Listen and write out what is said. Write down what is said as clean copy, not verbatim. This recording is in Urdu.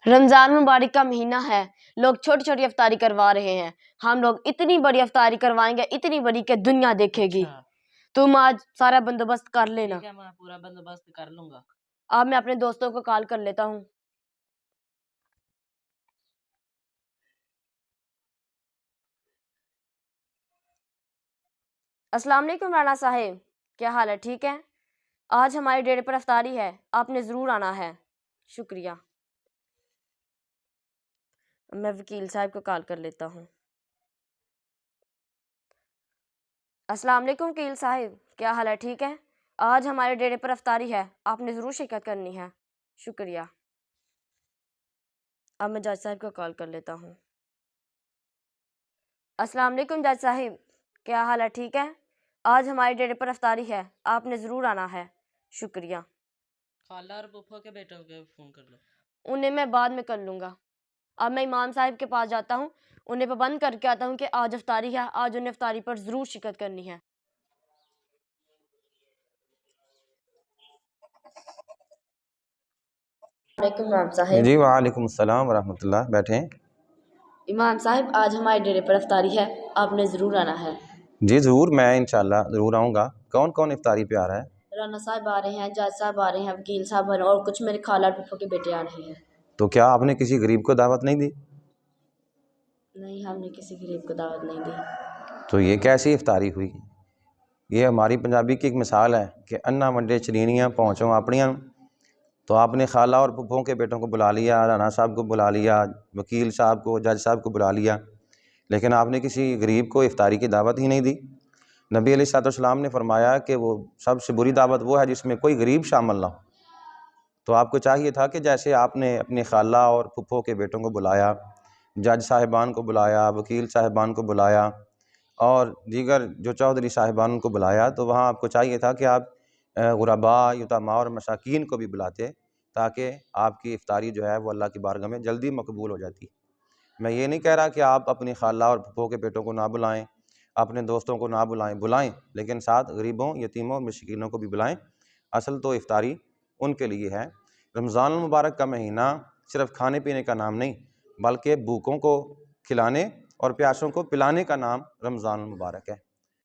رمضان مبارک کا مہینہ ہے، لوگ چھوٹی چھوٹی افطاری کروا رہے ہیں، ہم لوگ اتنی بڑی افطاری کروائیں گے، اتنی بڑی کہ دنیا دیکھے گی۔ تم آج سارا بندوبست کر لینا۔ میں پورا بندوبست کر لوں گا۔ اب میں اپنے دوستوں کو کال کر لیتا ہوں۔ السلام علیکم رانا صاحب، کیا حال ہے؟ ٹھیک ہے؟ آج ہمارے ڈیرے پر افطاری ہے، آپ نے ضرور آنا ہے۔ شکریہ۔ میں وکیل صاحب کو کال کر لیتا ہوں۔ السلام علیکم وکیل صاحب، کیا حال ہے؟ ٹھیک ہے؟ آج ہمارے ڈیرے پر افطاری ہے، آپ نے ضرور شرکت کرنی ہے۔ شکریہ۔ اب میں جج صاحب کو کال کر لیتا ہوں۔ السلام علیکم جج صاحب، کیا حال ہے؟ ٹھیک ہے؟ آج ہمارے ڈیرے پر افطاری ہے، آپ نے ضرور آنا ہے۔ شکریہ۔ خالہ اور پھپھو کے بیٹوں کے فون کر لو۔ انہیں میں بعد میں کر لوں گا۔ اب میں امام صاحب کے پاس جاتا ہوں، انہیں پابند کر کے آتا ہوں کہ آج افطاری ہے، آج انہیں افطاری پر ضرور شرکت کرنی ہے۔ وعلیکم امام صاحب۔ جی وعلیکم السلام ورحمۃ اللہ، بیٹھیں۔ امام صاحب آج ہمارے ڈیرے پر افطاری ہے، آپ نے ضرور آنا ہے۔ جی ضرور، میں انشاءاللہ ضرور آؤں گا۔ کون کون افطاری پہ آ رہا ہے؟ رانا صاحب آ رہے ہیں، جج صاحب آ رہے ہیں، وکیل صاحب آ رہے ہیں، اور کچھ میرے خالہ اور پھپھو کے بیٹے آ رہے ہیں۔ تو کیا آپ نے کسی غریب کو دعوت نہیں دی؟ نہیں، ہم نے کسی غریب کو دعوت نہیں دی۔ تو یہ کیسی افطاری ہوئی؟ یہ ہماری پنجابی کی ایک مثال ہے کہ انا ونڈے چرینیاں پہنچوں اپنیاں۔ تو آپ نے خالہ اور پھپھوں کے بیٹوں کو بلا لیا، رانا صاحب کو بلا لیا، وکیل صاحب کو، جج صاحب کو بلا لیا، لیکن آپ نے کسی غریب کو افطاری کی دعوت ہی نہیں دی۔ نبی علیہ الصلوۃ والسلام نے فرمایا کہ وہ سب سے بری دعوت وہ ہے جس میں کوئی غریب شامل نہ ہو۔ تو آپ کو چاہیے تھا کہ جیسے آپ نے اپنے خالہ اور پھپھو کے بیٹوں کو بلایا، جج صاحبان کو بلایا، وکیل صاحبان کو بلایا، اور دیگر جو چودھری صاحبان ان کو بلایا، تو وہاں آپ کو چاہیے تھا کہ آپ غرباء، یتامیٰ اور مساکین کو بھی بلاتے، تاکہ آپ کی افطاری جو ہے وہ اللہ کی بارگاہ میں جلدی مقبول ہو جاتی۔ میں یہ نہیں کہہ رہا کہ آپ اپنی خالہ اور پھپھو کے بیٹوں کو نہ بلائیں، اپنے دوستوں کو نہ بلائیں، لیکن ساتھ غریبوں، یتیموں اور مسکینوں کو بھی بلائیں۔ اصل تو افطاری ان کے لیے ہے۔ رمضان المبارک کا مہینہ صرف کھانے پینے کا نام نہیں، بلکہ بھوکوں کو کھلانے اور پیاسوں کو پلانے کا نام رمضان المبارک ہے۔